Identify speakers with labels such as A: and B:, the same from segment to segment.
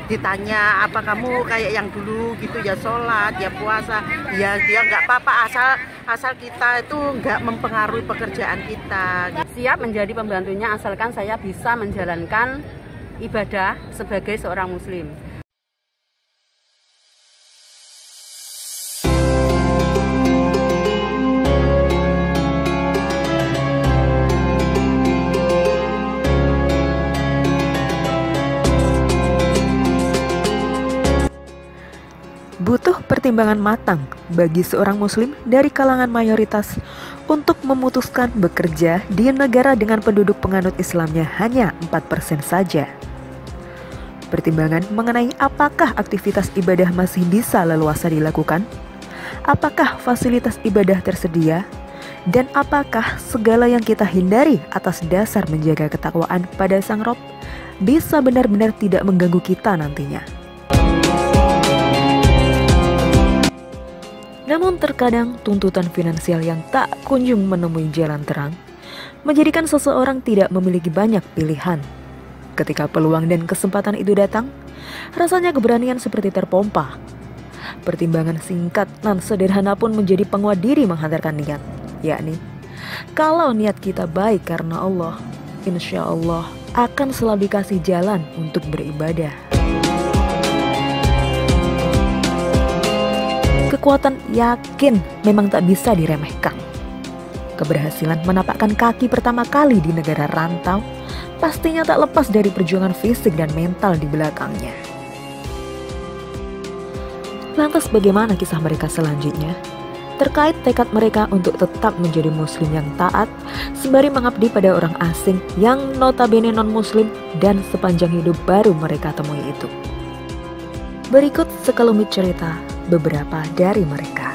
A: ditanya apa kamu kayak yang dulu gitu ya, sholat ya, puasa ya, dia nggak apa-apa asal kita itu nggak mempengaruhi pekerjaan kita.
B: Siap menjadi pembantunya asalkan saya bisa menjalankan ibadah sebagai seorang muslim.
C: Butuh pertimbangan matang bagi seorang muslim dari kalangan mayoritas untuk memutuskan bekerja di negara dengan penduduk penganut Islamnya hanya 4% saja. Pertimbangan mengenai apakah aktivitas ibadah masih bisa leluasa dilakukan, apakah fasilitas ibadah tersedia, dan apakah segala yang kita hindari atas dasar menjaga ketakwaan pada Sang Rob bisa benar-benar tidak mengganggu kita nantinya. Namun terkadang tuntutan finansial yang tak kunjung menemui jalan terang menjadikan seseorang tidak memiliki banyak pilihan. Ketika peluang dan kesempatan itu datang, rasanya keberanian seperti terpompa. Pertimbangan singkat dan sederhana pun menjadi penguat diri menghantarkan niat, yakni kalau niat kita baik karena Allah, insya Allah akan selalu dikasih jalan untuk beribadah. Kekuatan yakin memang tak bisa diremehkan. Keberhasilan menapakkan kaki pertama kali di negara rantau pastinya tak lepas dari perjuangan fisik dan mental di belakangnya. Lantas bagaimana kisah mereka selanjutnya? Terkait tekad mereka untuk tetap menjadi muslim yang taat sembari mengabdi pada orang asing yang notabene non-muslim dan sepanjang hidup baru mereka temui itu. Berikut sekelumit cerita beberapa dari mereka.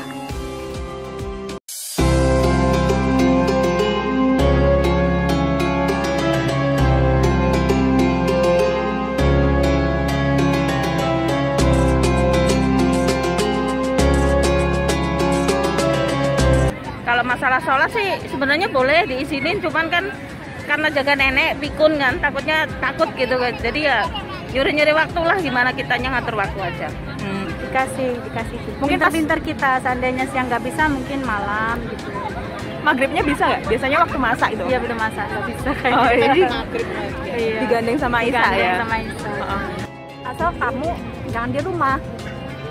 D: Kalau masalah sholat sih sebenarnya boleh diizinin, cuman kan karena jaga nenek pikun kan, takut gitu kan. Jadi ya nyuri-nyuri waktu lah, gimana kitanya ngatur waktu aja.
E: Dikasih mungkin pintar kita, seandainya siang nggak bisa mungkin malam gitu.
F: Maghribnya bisa nggak? Biasanya waktu masak itu?
E: Iya, belum masak, nggak bisa kayak
F: oh,
E: gitu.
F: Iya. Digandeng sama Isa ya?
E: Sama Isa. Asal kamu jangan di rumah.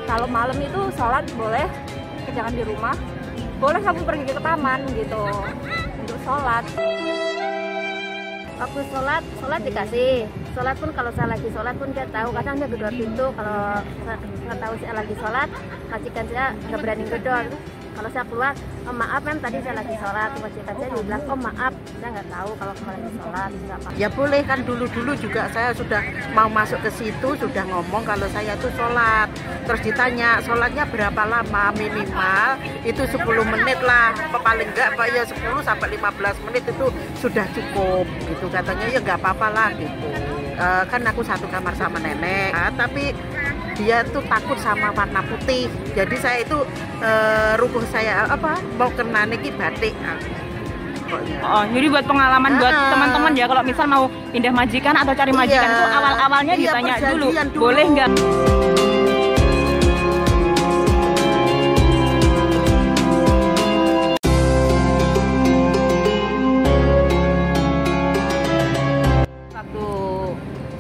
E: Kalau malam itu sholat boleh, jangan di rumah. Boleh kamu pergi ke taman gitu untuk sholat.
G: Waktu sholat dikasih. Sholat pun kalau saya lagi sholat pun dia tahu. Kadang dia gedor pintu. Kalau saya tahu saya lagi sholat, majikan saya nggak berani gedor. Kalau saya keluar, oh maaf mem, tadi saya lagi sholat. Majikan saya dibilang, oh maaf, saya nggak tahu kalau kamu lagi sholat.
A: Ya boleh kan, dulu juga saya sudah mau masuk ke situ sudah ngomong kalau saya tuh sholat. Terus ditanya sholatnya berapa lama, minimal itu 10 menit lah, paling enggak Pak ya 10 sampai 15 menit itu sudah cukup gitu, katanya ya nggak apa-apa lah gitu. Kan aku satu kamar sama nenek, tapi dia tuh takut sama warna putih, jadi saya itu rukuh saya mau kena niki batik.
F: Oh, jadi buat pengalaman buat teman-teman ya, kalau misal mau pindah majikan atau cari majikan itu awal-awalnya ditanya dulu, boleh nggak?
B: Waktu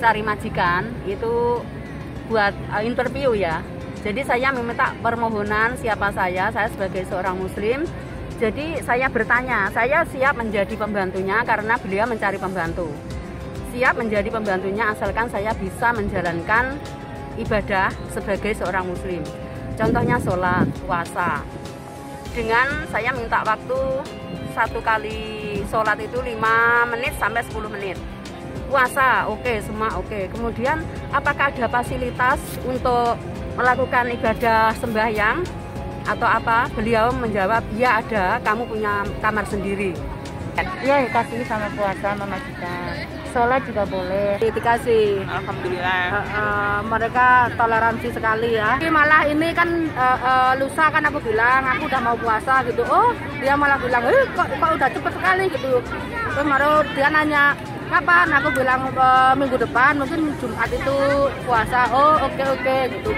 B: cari majikan itu buat interview ya. Jadi saya meminta permohonan siapa saya sebagai seorang muslim. Jadi saya bertanya, saya siap menjadi pembantunya karena beliau mencari pembantu. Siap menjadi pembantunya asalkan saya bisa menjalankan ibadah sebagai seorang muslim. Contohnya sholat, puasa. Dengan saya minta waktu satu kali sholat itu 5 menit sampai 10 menit. Puasa, oke, semua oke. Kemudian apakah ada fasilitas untuk melakukan ibadah sembahyang atau apa? Beliau menjawab, ya ada, kamu punya kamar sendiri.
E: Iya, dikasih sama puasa, sama majikan. Sholat juga boleh.
F: Dikasih. Alhamdulillah.
E: Mereka toleransi sekali ya. Malah ini kan lusa kan aku bilang, aku udah mau puasa gitu. Oh, dia malah bilang, kok udah cepet sekali gitu. Terus baru dia nanya, kapan? Aku bilang minggu depan, mungkin Jumat itu puasa. Oh oke gitu.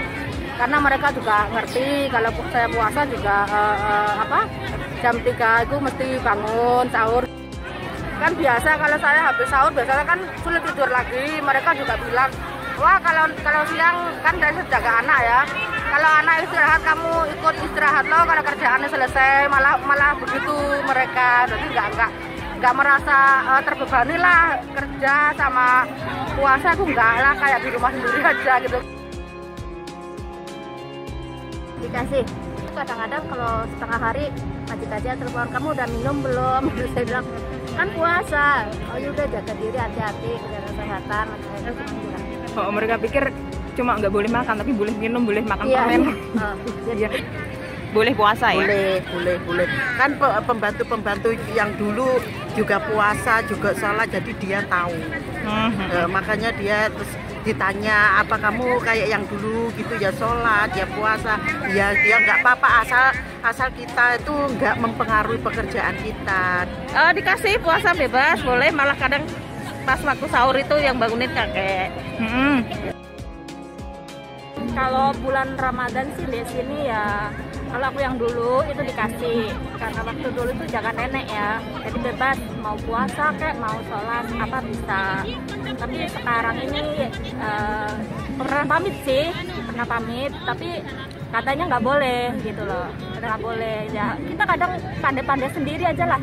E: Karena mereka juga ngerti kalau saya puasa juga jam 3 itu mesti bangun sahur. Kan biasa kalau saya habis sahur biasanya kan sulit tidur lagi. Mereka juga bilang, wah kalau siang kan saya jaga anak ya. Kalau anak istirahat kamu ikut istirahat loh, kalau kerjaannya selesai malah begitu mereka. Jadi nggak merasa terbebani lah kerja sama puasa, aku nggak lah, kayak di rumah sendiri aja gitu.
G: Dikasih kadang-kadang kalau setengah hari majikannya telepon, kamu udah minum belum? Terus saya bilang kan puasa. Oh yaudah, jaga diri, hati-hati, jaga kesehatan.
F: Oh, mereka pikir cuma nggak boleh makan tapi boleh minum, boleh makan permen. Iya. Boleh puasa ya?
A: Boleh. Kan pembantu yang dulu juga puasa, juga sholat, jadi dia tahu. Makanya dia terus ditanya, apa kamu kayak yang dulu gitu ya, sholat, ya puasa. Ya dia nggak apa-apa, asal kita itu nggak mempengaruhi pekerjaan kita.
D: Dikasih puasa bebas, boleh, malah kadang pas waktu sahur itu yang bangunin kakek.
E: Kalau bulan Ramadan sih di sini ya, kalau aku yang dulu itu dikasih, karena waktu dulu itu jaga nenek ya, jadi bebas mau puasa kayak mau sholat apa bisa. Tapi sekarang ini pernah pamit, tapi katanya nggak boleh gitu loh, nggak boleh ya. Kita kadang pandai-pandai sendiri aja lah,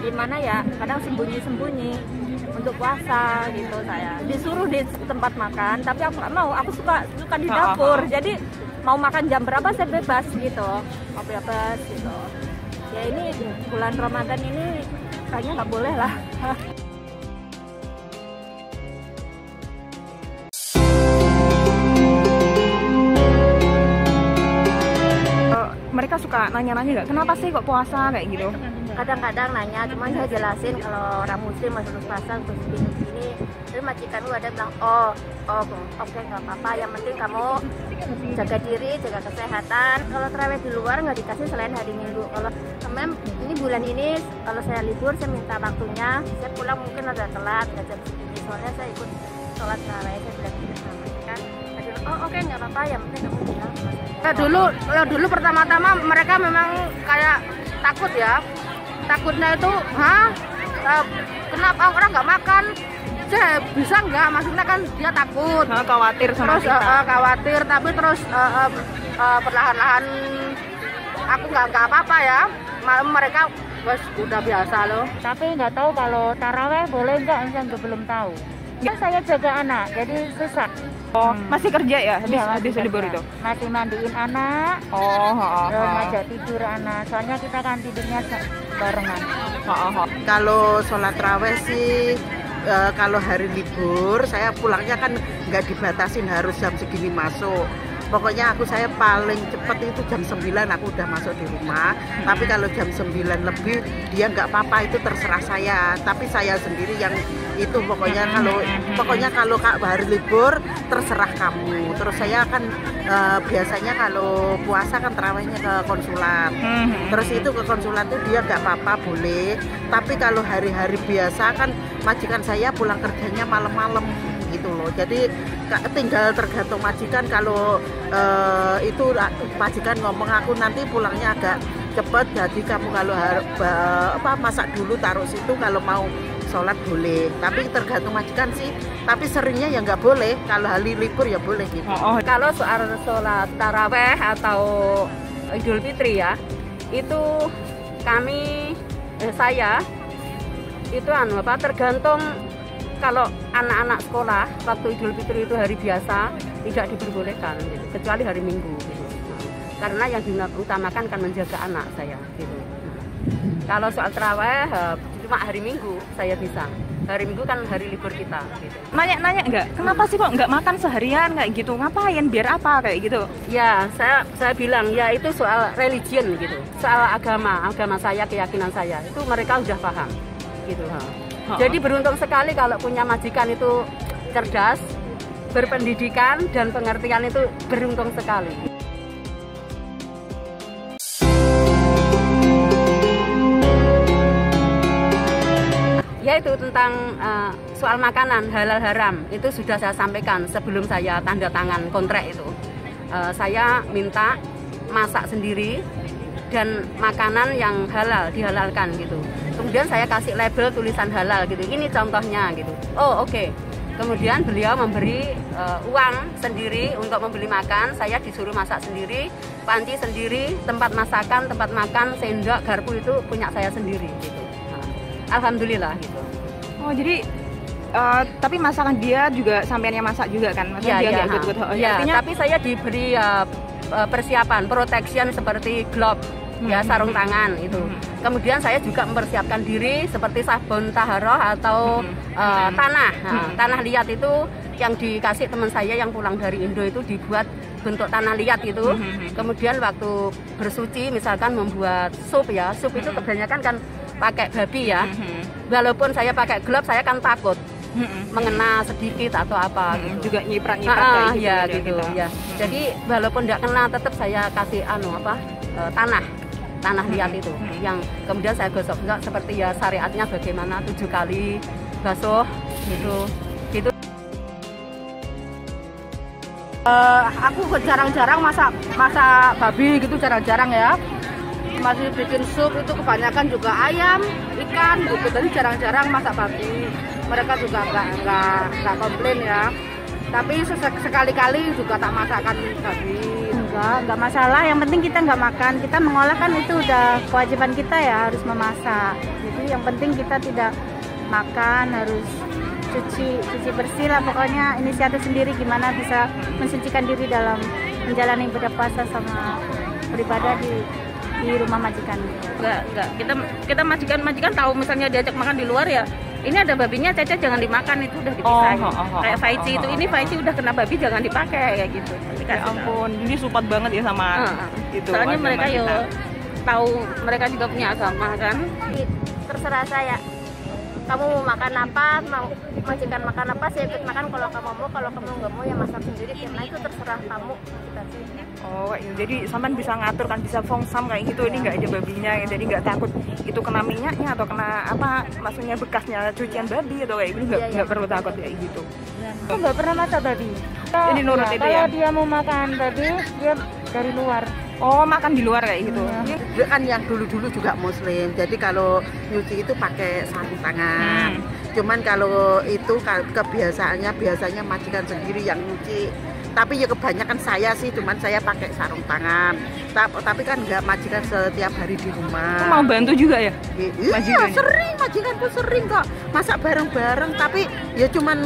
E: gimana ya, kadang sembunyi-sembunyi untuk puasa gitu. Saya disuruh di tempat makan, tapi aku nggak mau, aku suka di dapur. Jadi mau makan jam berapa saya bebas gitu, mau bebas gitu. Ya ini bulan Ramadan ini kayaknya nggak boleh lah.
F: Mereka suka nanya-nanya nggak, kenapa sih kok puasa kayak gitu?
G: Kadang-kadang nanya, cuman saya jelasin kalau orang muslim masuk puasa terus gini. Terus majikanku ada bilang, oke nggak apa-apa, yang penting kamu jaga diri, jaga kesehatan. Kalau terawih di luar nggak dikasih selain hari Minggu. Kalau ini bulan ini kalau saya libur, saya minta waktunya, saya pulang mungkin ada telat, nggak jam segini, soalnya saya ikut sholat terawih. Saya bilang gitu sama majikan. Oke nggak apa-apa, yang penting kamu bilang.
E: Dulu pertama-tama mereka memang kayak takut ya. Takutnya itu, kenapa orang nggak makan? Saya bisa nggak? Maksudnya kan dia takut.
F: Khawatir sama
E: terus,
F: kita.
E: Khawatir, tapi terus perlahan-lahan aku nggak apa-apa ya. Mereka udah biasa loh.
H: Tapi nggak tahu kalau taraweh boleh nggak, saya belum tabu. Saya jaga anak, jadi susah.
F: Masih kerja ya habis libur itu?
H: Masih mandiin anak, ngajak tidur anak, soalnya kita kan tidurnya barengan.
A: Kalau sholat raweh sih, kalau hari libur saya pulangnya kan nggak dibatasin harus jam segini masuk. Pokoknya saya paling cepat itu jam 9 aku udah masuk di rumah. Tapi kalau jam 9 lebih dia nggak apa-apa, itu terserah saya. Tapi saya sendiri yang itu pokoknya kalau hari libur terserah kamu. Terus saya kan biasanya kalau puasa kan terawihnya ke konsulat. Terus itu ke konsulat itu dia nggak apa-apa boleh. Tapi kalau hari-hari biasa kan majikan saya pulang kerjanya malam-malam gitu loh. Jadi tinggal tergantung majikan. Kalau itu majikan ngomong aku nanti pulangnya agak cepet, jadi kamu kalau masak dulu taruh situ, kalau mau sholat boleh. Tapi tergantung majikan sih. Tapi seringnya ya nggak boleh. Kalau hari libur ya boleh gitu.
B: Kalau soal sholat taraweh atau Idul Fitri ya, itu saya itu tergantung. Kalau anak-anak sekolah waktu Idul Fitri itu hari biasa tidak diperbolehkan gitu, kecuali hari Minggu gitu. Karena yang diutamakan kan menjaga anak saya gitu. Kalau soal tarawih cuma hari Minggu saya bisa. Hari Minggu kan hari libur kita gitu.
F: Nanya enggak? Kenapa sih kok nggak makan seharian kayak gitu? Ngapain? Biar apa kayak gitu?
B: Ya, saya bilang ya itu soal religion gitu. Soal agama saya, keyakinan saya. Itu mereka udah paham gitu. Jadi beruntung sekali kalau punya majikan itu cerdas, berpendidikan dan pengertian, itu beruntung sekali. Ya kedua itu tentang soal makanan halal haram, itu sudah saya sampaikan sebelum saya tanda tangan kontrak itu. Saya minta masak sendiri dan makanan yang halal dihalalkan gitu. Kemudian saya kasih label tulisan halal gitu. Ini contohnya gitu. Oh oke. Kemudian beliau memberi uang sendiri untuk membeli makan. Saya disuruh masak sendiri, panci sendiri, tempat masakan, tempat makan, sendok, garpu itu punya saya sendiri gitu. Alhamdulillah gitu.
F: Oh jadi tapi masakan dia juga sampean yang masak juga kan? Maksudnya dia nggak ikut-ikut.
B: Artinya tapi saya diberi persiapan protection seperti glove, ya sarung tangan itu. Kemudian saya juga mempersiapkan diri seperti sabun taharoh atau tanah. Tanah liat itu yang dikasih teman saya yang pulang dari Indo itu dibuat bentuk tanah liat itu. Kemudian waktu bersuci misalkan membuat sup ya, sup itu kebanyakan kan pakai babi ya. Walaupun saya pakai glove saya kan takut mengena sedikit atau apa gitu.
F: Juga nyiprat-nyiprat
B: ya gitu ya. Jadi walaupun tidak kena tetap saya kasih tanah liat itu yang kemudian saya gosok-gosok seperti ya syariatnya bagaimana 7 kali basuh gitu.
I: Aku jarang-jarang masak babi gitu, jarang-jarang ya. Masih bikin sup itu kebanyakan juga ayam, ikan gitu. Jadi jarang-jarang masak babi. Mereka juga nggak komplain ya. Tapi sekali-kali juga tak masakkan babi.
H: Enggak masalah. Yang penting kita nggak makan. Kita mengolah kan itu udah kewajiban kita ya, harus memasak. Jadi yang penting kita tidak makan, harus cuci bersih lah. Pokoknya inisiatif sendiri gimana bisa mensucikan diri dalam menjalani ibadah puasa sama beribadah di rumah majikan.
D: Enggak. Kita majikan tahu misalnya diajak makan di luar ya. Ini ada babinya, Caca jangan dimakan, itu udah dipisahin. Kayak Faici itu, ini Faici udah kena babi jangan dipakai kayak gitu.
F: Ya ampun, ini support banget ya sama itu.
D: Soalnya mereka tahu mereka juga punya agama kan.
G: Terserah saya. Kamu mau makan apa, mau majikan makan apa, saya ikut makan kalau kamu mau, kalau kamu nggak mau ya masak sendiri. Karena itu terserah kamu.
F: Oh, jadi sampean bisa ngatur kan, bisa fongsam kayak gitu. Ini nggak ada babinya, jadi nggak takut itu kena minyaknya atau kena apa, maksudnya bekasnya cucian babi atau kayak gitu, nggak perlu takut kayak gitu.
H: Aku nggak pernah masak babi.
F: Ini nurut itu ya.
H: Kalau dia mau makan babi, dia dari luar.
F: Oh, makan di luar kayak gitu.
A: Dia kan yang dulu-dulu juga muslim. Jadi kalau nyuci itu pakai sarung tangan. Cuman kalau itu kebiasaannya biasanya majikan sendiri yang nyuci. Tapi ya kebanyakan saya sih, cuman saya pakai sarung tangan. Tapi kan nggak majikan setiap hari di rumah.
F: Mau bantu juga ya?
A: Iya, sering majikanku sering kok masak bareng-bareng. Tapi ya cuman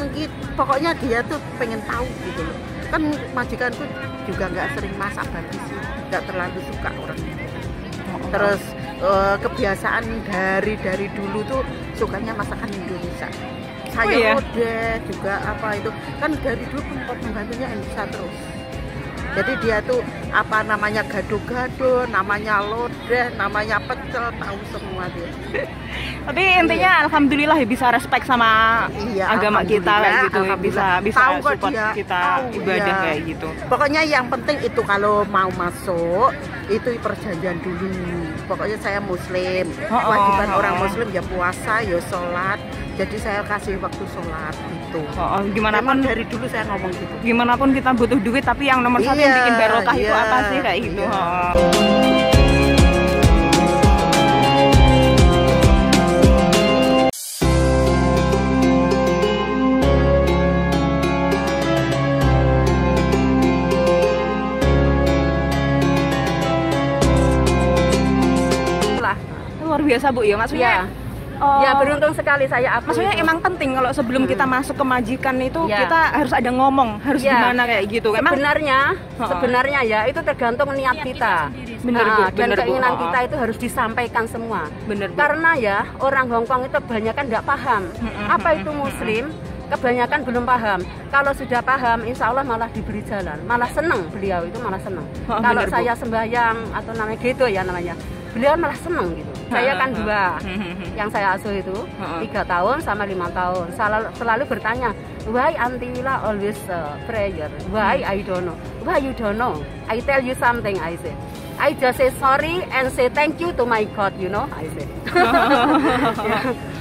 A: pokoknya dia tuh pengen tahu gitu loh. Kan majikanku juga nggak sering masak babi sih, nggak terlalu suka orang. Terus kebiasaan dari dulu tuh sukanya masakan Indonesia. Sayur lodeh juga apa itu kan dari dulu pembantunya Indonesia terus. Jadi dia tuh apa namanya gado-gado, namanya lodeh, namanya pecel, tahu semua dia.
F: Tapi intinya alhamdulillah ya bisa respect sama agama kita kayak gitu, bisa support kita ibadah kayak gitu.
A: Pokoknya yang penting itu kalau mau masuk itu perjanjian dulu. Pokoknya saya muslim, kewajiban orang muslim ya puasa, ya sholat. Jadi saya kasih waktu sholat gitu.
F: Gimana pun
A: dari dulu saya ngomong gitu.
F: Gimana pun kita butuh duit, tapi yang nomor satu yang bikin barokah itu apa sih kayak gitu. Luar biasa Bu ya, maksudnya
B: ya beruntung sekali saya.
F: Maksudnya emang penting kalau sebelum kita masuk ke majikan itu kita harus ada ngomong, harus gimana kayak gitu.
B: Sebenarnya ya itu tergantung niat kita. Dan keinginan kita itu harus disampaikan semua. Karena ya orang Hongkong itu kebanyakan tidak paham apa itu muslim. Kebanyakan belum paham. Kalau sudah paham, insya Allah malah diberi jalan, malah seneng beliau itu malah seneng. Kalau saya sembahyang atau namanya gitu ya namanya, beliau malah seneng gitu. Saya kan 2 yang saya asuh itu 3 tahun sama 5 tahun. Selalu bertanya, why Antila always prayer? Why I don't know? Why you don't know? I tell you something, I say. I just say sorry and say thank you to my God, you know, I say.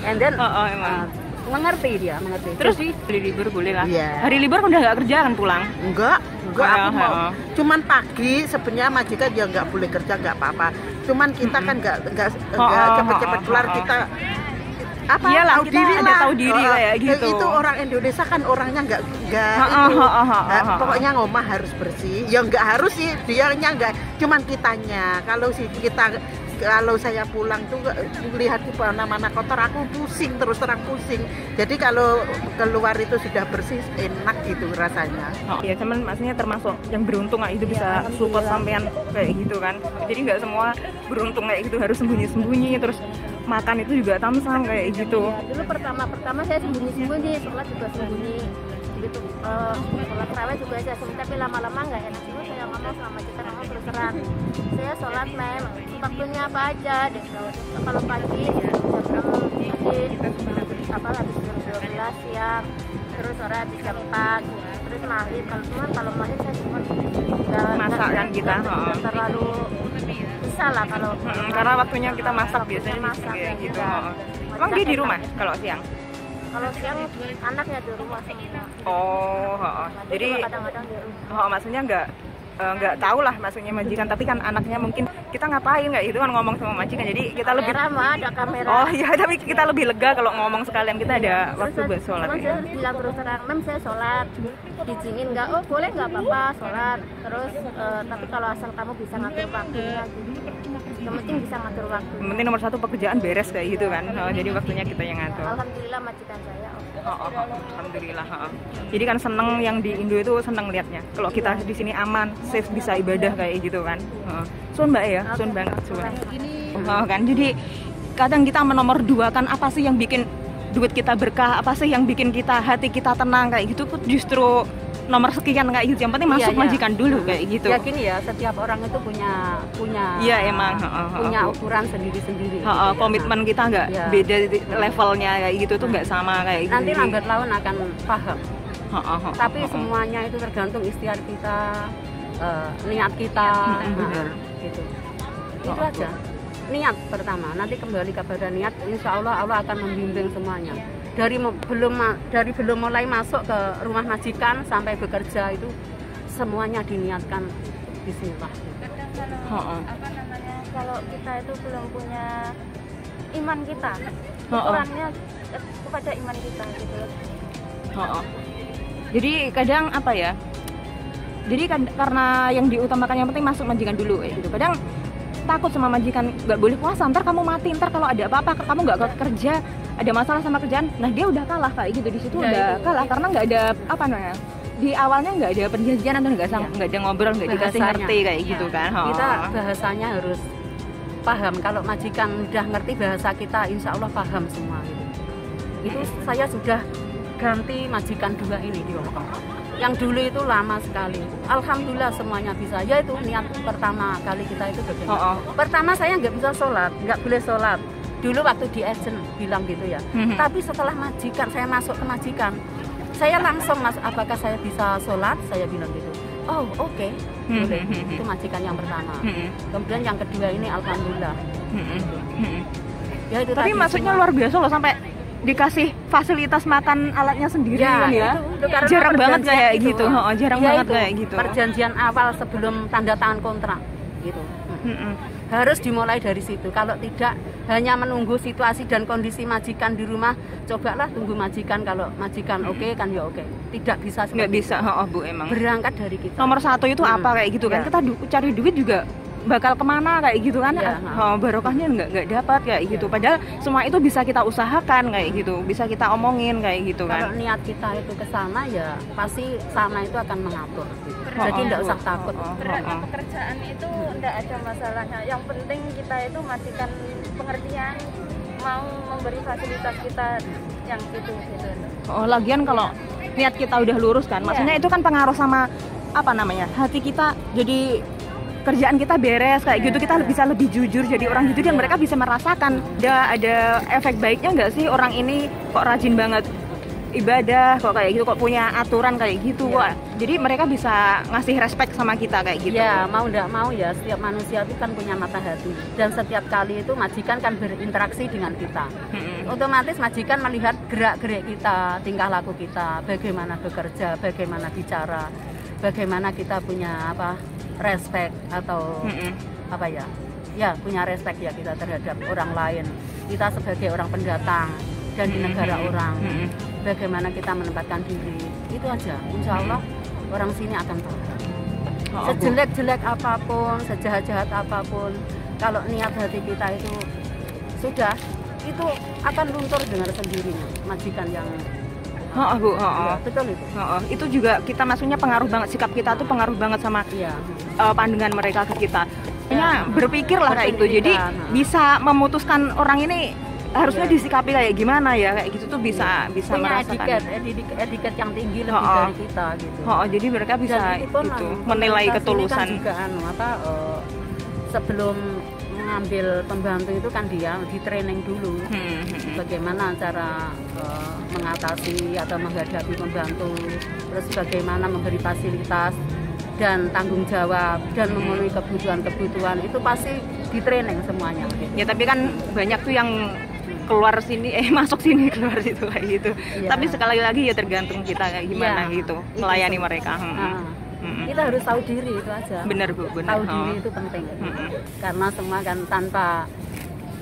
B: and then
F: emang.
B: mengerti dia, mengerti.
F: Terus hari libur boleh lah.
A: Iya.
F: Hari libur udah nggak kerja kan pulang?
A: Enggak aku mau. Cuman pagi sebenarnya majikan ya nggak boleh kerja, nggak apa-apa. Cuman kita kan nggak cepet-cepet keluar, kita apa
F: iyalah,
A: tahu
F: kita
A: diri
F: ada
A: lah,
F: tahu diri kayak gitu.
A: Itu orang Indonesia kan orangnya nggak pokoknya ngomah harus bersih. Ya nggak harus sih, dianya nggak, cuman kitanya. Kalau saya pulang tuh lihat di mana-mana kotor, aku pusing, terus terang pusing. Jadi kalau keluar itu sudah bersih, enak gitu rasanya.
F: Ya cuman maksudnya termasuk yang beruntung itu bisa support sampean kayak gitu kan. Jadi nggak semua beruntung kayak gitu, harus sembunyi-sembunyi, terus makan itu juga tamsam kayak gitu.
G: Ya, dulu pertama saya sembunyi-sembunyi, sholat juga sembunyi. Gitu, sholat terawih juga saya sembunyi, tapi lama-lama nggak enak juga saya ngomong sama kita terus terang. Saya sholat memang waktunya apa aja deh. Kalau pagi ya jam 6 apa habis jam 12 siang, terus sore habis jam 4, terus maghrib. Kalau maghrib saya cuma
F: masak kan kita
G: terlalu bisa lah kalau
F: karena waktunya kita masak biasanya
G: masak
F: kayak gitu.
G: Emang
F: dia di rumah kalau siang?
G: Kalau siang anaknya di rumah semua.
F: Jadi
G: kadang-kadang di rumah.
F: Maksudnya nggak tahu lah maksudnya majikan, tapi kan anaknya mungkin kita ngapain nggak itu kan ngomong sama majikan, jadi kita lebih
G: ada kamera.
F: Oh iya, tapi kita lebih lega kalau ngomong sekalian kita ada waktu buat sholat.
G: Saya bilang terus terang, Mem saya sholat, diizinin nggak? Oh boleh nggak apa-apa sholat. Terus tapi kalau asal kamu bisa ngatur waktunya, yang penting bisa ngatur waktu.
F: Yang penting nomor 1 pekerjaan beres kayak gitu kan. Jadi waktunya kita yang ngatur.
G: Alhamdulillah majikan saya.
F: Alhamdulillah. Jadi kan seneng yang di Indo itu seneng liatnya. Kalau kita di sini aman, safe, bisa ibadah kayak gitu kan. Sun mbak ya, sun banget sun. Kan jadi kadang kita menomor 2 kan apa sih yang bikin duit kita berkah, apa sih yang bikin kita hati kita tenang kayak gitu, justru nomor sekian kayak gitu. Yang penting masuk majikan dulu kayak gitu.
B: Ya gini ya, setiap orang itu punya
F: iya emang
B: punya ukuran sendiri-sendiri.
F: Komitmen kita nggak beda levelnya kayak gitu tuh nggak sama kayak gitu.
B: Nanti lambat laun akan paham. Tapi semuanya itu tergantung ikhtiar kita, niat kita, gitu. Itu aja. Niat pertama, nanti kembali kepada niat. Insya Allah Allah akan membimbing semuanya. Dari belum mulai masuk ke rumah majikan sampai bekerja itu semuanya diniatkan bismillah.
E: Kalau kita itu belum punya iman kita, ukurannya kepada iman kita gitu.
F: Jadi kadang apa ya? Jadi karena yang diutamakan yang penting masuk majikan dulu gitu. Kadang takut sama majikan, nggak boleh puasa, ntar kamu mati, ntar kalau ada apa-apa kamu nggak kerja, ada masalah sama kerjaan, nah dia udah kalah kayak gitu di situ udah kalah karena nggak ada apa namanya di awalnya nggak ada perjanjian atau nggak ada ngobrol, nggak dikasih ngerti kayak gitu kan.
B: Kita bahasanya harus paham. Kalau majikan udah ngerti bahasa kita, insya Allah paham semua gitu. Itu saya sudah ganti majikan 2 ini di Hongkong. Yang dulu itu lama sekali. Alhamdulillah semuanya bisa. Ya itu niat pertama kali kita itu bagaimana. Pertama saya nggak bisa sholat, nggak boleh sholat. Dulu waktu di agent bilang gitu ya. Tapi setelah majikan, saya masuk ke majikan, saya langsung masuk, apakah saya bisa sholat? Saya bilang gitu. Oh oke, boleh. Itu majikan yang pertama. Kemudian yang kedua ini alhamdulillah. Ya, itu
F: tapi maksudnya luar biasa loh, sampai dikasih fasilitas makan alatnya sendiri kan ya. Jarang banget kayak gitu. Jarang banget kayak gitu.
B: Perjanjian awal sebelum tanda tangan kontrak gitu. Harus dimulai dari situ. Kalau tidak, hanya menunggu situasi dan kondisi majikan di rumah, cobalah tunggu majikan. Kalau majikan oke kan ya oke. Tidak bisa seperti
F: nggak bisa, Bu, emang.
B: Berangkat dari kita.
F: Nomor 1 itu apa kayak gitu kan? Kita cari duit juga bakal kemana kayak gitu kan, barokahnya nggak dapat kayak gitu. Padahal semua itu bisa kita usahakan kayak gitu, bisa kita omongin kayak gitu kan.
B: Kalau niat kita itu ke sana ya pasti sana itu akan mengatur gitu. Jadi nggak usah takut.
E: Berapa pekerjaan itu nggak ada masalahnya. Yang penting kita itu majikan pengertian, mau memberi fasilitas kita yang gitu.
F: Lagian kalau niat kita udah lurus kan, maksudnya itu kan pengaruh sama apa namanya, hati kita, jadi kerjaan kita beres kayak gitu, kita bisa lebih jujur jadi orang jujur, dan mereka bisa merasakan ada efek baiknya nggak sih, orang ini kok rajin banget ibadah, kok kayak gitu, kok punya aturan kayak gitu, kok jadi mereka bisa ngasih respect sama kita kayak gitu.
B: Ya mau nggak mau ya, setiap manusia itu kan punya mata hati, dan setiap kali itu majikan kan berinteraksi dengan kita. otomatis majikan melihat gerak-gerik kita, tingkah laku kita, bagaimana bekerja, bagaimana bicara, bagaimana kita punya respect atau punya respect ya kita terhadap orang lain. Kita sebagai orang pendatang dan di negara orang, bagaimana kita menempatkan diri, itu aja. Insya Allah orang sini akan tahu. Sejelek-jelek apapun, sejahat-jahat apapun, kalau niat hati kita itu sudah, itu akan luntur dengan sendirinya. Majikan yang
F: Bu,
B: ya, betul itu.
F: Itu juga kita maksudnya pengaruh banget, sikap kita tuh pengaruh banget sama pandangan mereka ke kita. Berpikirlah kayak gitu. Jadi bisa memutuskan orang ini harusnya disikapi kayak gimana ya, kayak gitu tuh bisa merasakan.
B: Etiket yang tinggi lebih dari kita gitu.
F: Jadi mereka bisa itu menilai ketulusan.
B: Kan juga sebelum mengambil pembantu itu kan dia di training dulu bagaimana cara mengatasi atau menghadapi pembantu, terus bagaimana memberi fasilitas dan tanggung jawab dan memenuhi kebutuhan itu pasti di training semuanya.
F: Ya tapi kan banyak tuh yang keluar sini masuk sini keluar situ kayak gitu. Tapi sekali lagi ya tergantung kita kayak gimana gitu melayani mereka. Kita harus tahu diri itu aja. Bener Bu, bener.
B: Tahu diri itu penting. Karena semua kan tanpa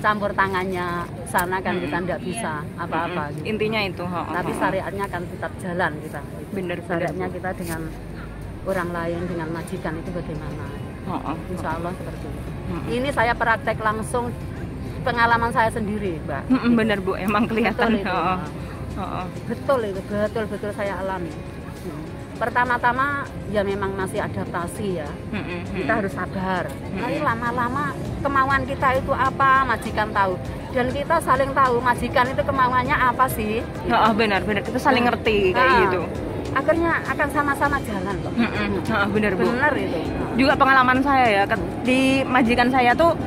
B: campur tangannya sana kan kita tidak bisa apa-apa. Gitu.
F: Intinya itu.
B: Tapi syariatnya kan tetap jalan kita.
F: Bener.
B: Syariatnya kita dengan orang lain, dengan majikan itu bagaimana? Insya Allah seperti itu. Ini saya praktek langsung pengalaman saya sendiri, Mbak.
F: Bener Bu, emang kelihatan.
B: Betul itu, betul saya alami. Pertama-tama ya memang masih adaptasi ya. Kita harus sabar. Nanti lama-lama kemauan kita itu apa, majikan tahu. Dan kita saling tahu majikan itu kemauannya apa sih.
F: Benar, kita saling ngerti kayak gitu.
B: Akhirnya akan sama-sama jalan kok.
F: Bener Bu.
B: Bener itu.
F: Juga pengalaman saya ya, di majikan saya tuh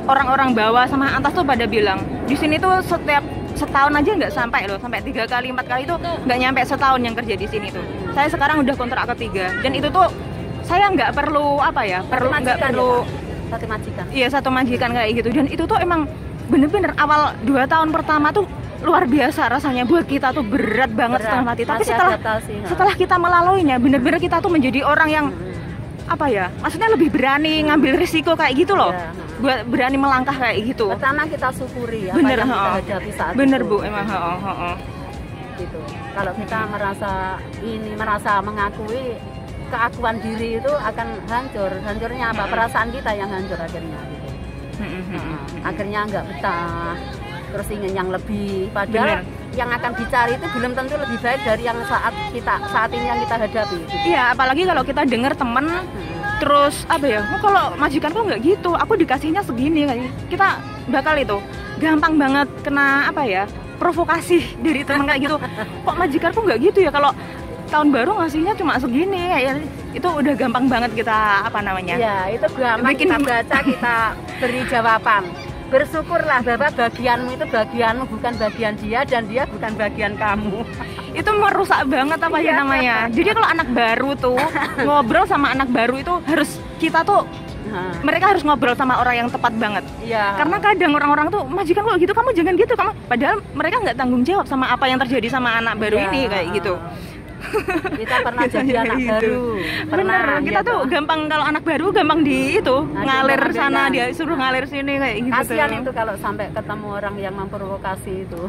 F: orang-orang bawah sama atas tuh pada bilang, di sini tuh setiap setahun aja nggak sampai loh, sampai 3 kali 4 kali itu nggak nyampe setahun yang kerja di sini tuh. Saya sekarang udah kontrak ketiga dan itu tuh saya nggak perlu
B: satu majikan.
F: Iya, satu majikan kayak gitu. Dan itu tuh emang bener-bener awal 2 tahun pertama tuh luar biasa rasanya buat kita tuh berat banget setengah mati. Tapi setelah kita melaluinya bener-bener kita tuh menjadi orang yang maksudnya lebih berani ngambil risiko kayak gitu loh. Buat berani melangkah kayak gitu.
B: Pertama kita syukuri apa
F: yang
B: kita hadapi saat
F: bener
B: itu.
F: Bu, emang
B: gitu. Kalau kita merasa mengakui keakuan diri itu akan hancurnya apa? Perasaan kita yang hancur akhirnya gitu. Akhirnya nggak betah, terus ingin yang lebih, padahal yang akan dicari itu belum tentu lebih baik dari yang saat ini yang kita hadapi gitu.
F: Iya, apalagi kalau kita dengar temen terus kalau majikan kok nggak gitu, aku dikasihnya segini, kita bakal itu gampang banget kena provokasi dari teman kayak gitu. Kok majikan kok nggak gitu ya, kalau tahun baru ngasihnya cuma segini itu udah gampang banget kita
B: ya itu gampang kita baca, kita beri jawaban. Bersyukurlah bahwa bagianmu itu bagianmu, bukan bagian dia, dan dia bukan bagian kamu.
F: Itu merusak banget namanya. Jadi kalau anak baru tuh ngobrol sama anak baru itu mereka harus ngobrol sama orang yang tepat banget. Karena kadang orang-orang tuh majikan kok gitu, kamu jangan gitu, padahal mereka nggak tanggung jawab sama apa yang terjadi sama anak baru ini kayak gitu.
B: Kita pernah jadi anak baru.
F: Bener, kita tuh gampang kalau anak baru gampang ngalir sana, dia suruh ngalir sini kayak gitu.
B: Kasian itu kalau sampai ketemu orang yang memprovokasi itu.